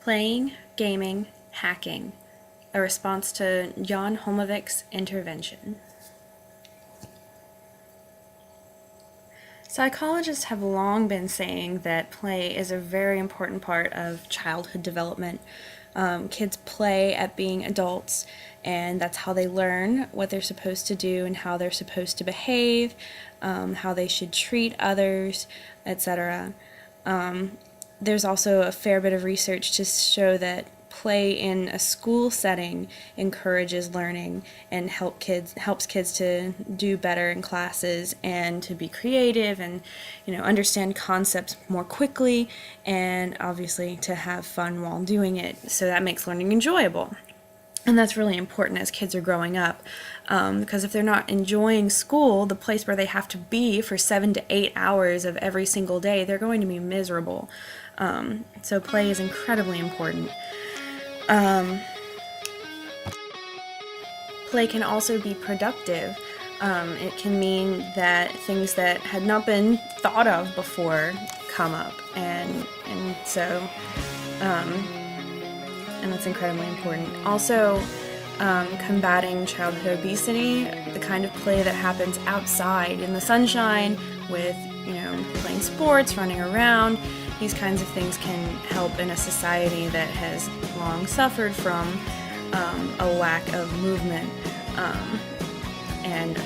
Playing, Gaming, Hacking, a response to Jan Holmevik's intervention. Psychologists have long been saying that play is a very important part of childhood development. Kids play at being adults, and that's how they learn what they're supposed to do and how they're supposed to behave, how they should treat others, etc. There's also a fair bit of research to show that play in a school setting encourages learning and helps kids to do better in classes and to be creative and understand concepts more quickly, and obviously to have fun while doing it, so that makes learning enjoyable. And that's really important as kids are growing up, because if they're not enjoying school, the place where they have to be for 7 to 8 hours of every single day, they're going to be miserable. So play is incredibly important. Play can also be productive. It can mean that things that had not been thought of before come up, and that's incredibly important. Also, combating childhood obesity, the kind of play that happens outside in the sunshine with, playing sports, running around, these kinds of things can help in a society that has long suffered from a lack of movement and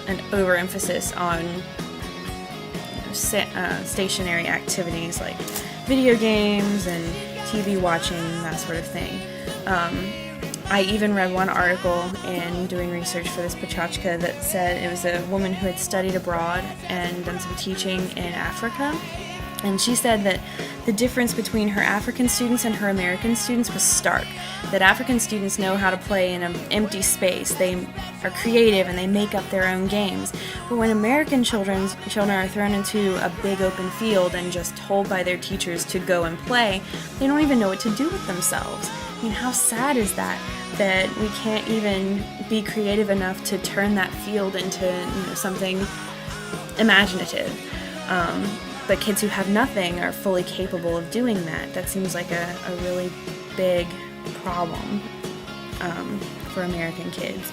an overemphasis on stationary activities like video games and TV watching, that sort of thing. I even read one article in doing research for this Pachachka that said it was a woman who had studied abroad and done some teaching in Africa, and she said that the difference between her African students and her American students was stark. That African students know how to play in an empty space. They are creative and they make up their own games. But when American children are thrown into a big open field and just told by their teachers to go and play, they don't even know what to do with themselves. I mean, how sad is that? That we can't even be creative enough to turn that field into something imaginative. But kids who have nothing are fully capable of doing that. That seems like a really big problem for American kids.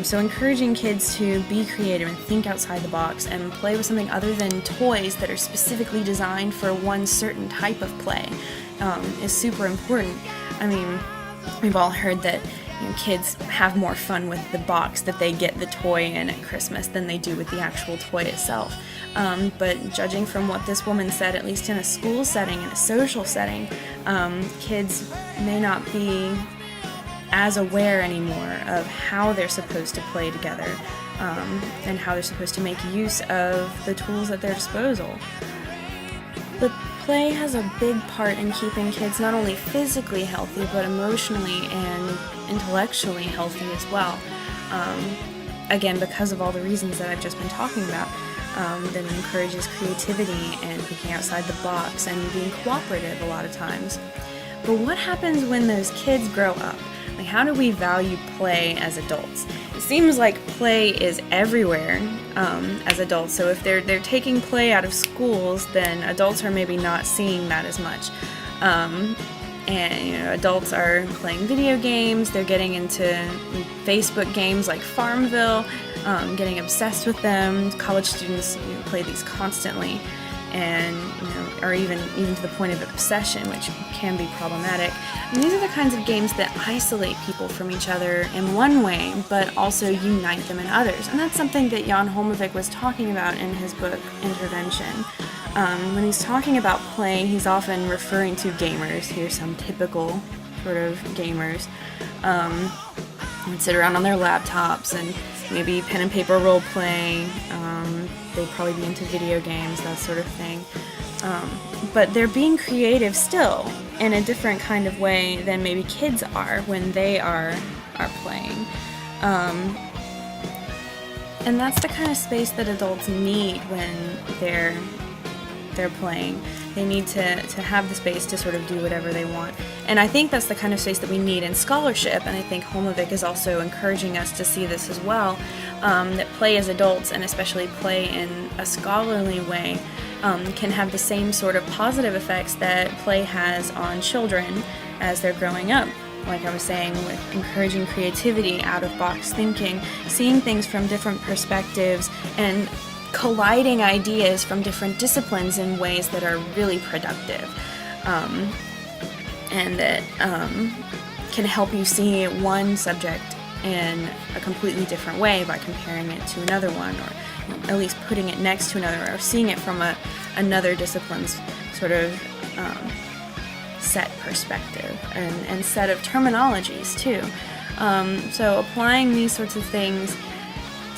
So encouraging kids to be creative and think outside the box and play with something other than toys that are specifically designed for one certain type of play is super important. I mean, we've all heard that kids have more fun with the box that they get the toy in at Christmas than they do with the actual toy itself. But judging from what this woman said, at least in a school setting, in a social setting, kids may not be as aware anymore of how they're supposed to play together and how they're supposed to make use of the tools at their disposal. But play has a big part in keeping kids not only physically healthy, but emotionally and intellectually healthy as well. Again, because of all the reasons that I've just been talking about. That encourages creativity and thinking outside the box and being cooperative a lot of times. But what happens when those kids grow up? Like, how do we value play as adults? It seems like play is everywhere as adults, so if they're taking play out of schools, then adults are maybe not seeing that as much. And adults are playing video games, they're getting into Facebook games like Farmville, getting obsessed with them. College students play these constantly, and are even to the point of obsession, which can be problematic. And these are the kinds of games that isolate people from each other in one way, but also unite them in others. And that's something that Jan Holmevik was talking about in his book Intervention. When he's talking about playing, he's often referring to gamers. Here's some typical sort of gamers. Would sit around on their laptops and maybe pen and paper role play. They'd probably be into video games, that sort of thing. But they're being creative still in a different kind of way than maybe kids are when they are playing. And that's the kind of space that adults need when they're playing. They need to have the space to sort of do whatever they want. And I think that's the kind of space that we need in scholarship, and I think Holmevik is also encouraging us to see this as well, that play as adults, and especially play in a scholarly way, can have the same sort of positive effects that play has on children as they're growing up. Like I was saying, with encouraging creativity, out-of-box thinking, seeing things from different perspectives, and colliding ideas from different disciplines in ways that are really productive, and that can help you see one subject in a completely different way by comparing it to another one, or at least putting it next to another, or seeing it from another discipline's sort of set perspective and set of terminologies too. So applying these sorts of things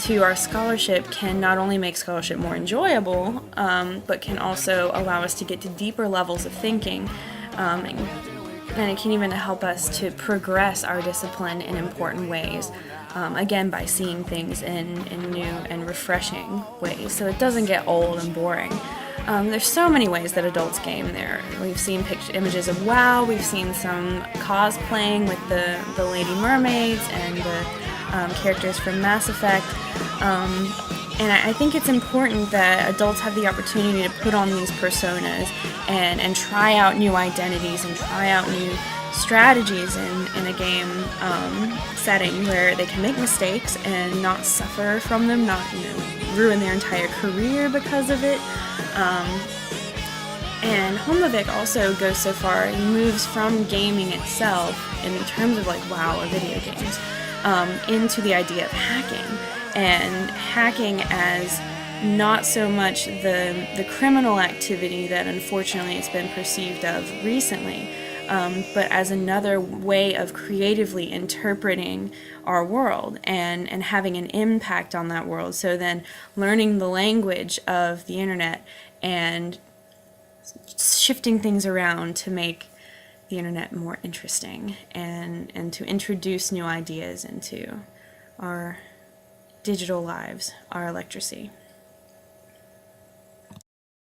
to our scholarship can not only make scholarship more enjoyable, but can also allow us to get to deeper levels of thinking, and it can even help us to progress our discipline in important ways, again by seeing things in new and refreshing ways, so it doesn't get old and boring. There's so many ways that adults game there. We've seen images of WoW, we've seen some cosplaying with the Lady Mermaids and the characters from Mass Effect. And I think it's important that adults have the opportunity to put on these personas and try out new identities and try out new strategies in a game setting where they can make mistakes and not suffer from them, not ruin their entire career because of it. And Holmevik also goes so far, he moves from gaming itself in terms of like WoW or video games into the idea of hacking, and hacking as not so much the criminal activity that unfortunately it's been perceived of recently, but as another way of creatively interpreting our world and having an impact on that world. So then learning the language of the internet and shifting things around to make the internet more interesting and to introduce new ideas into our digital lives, our electricity.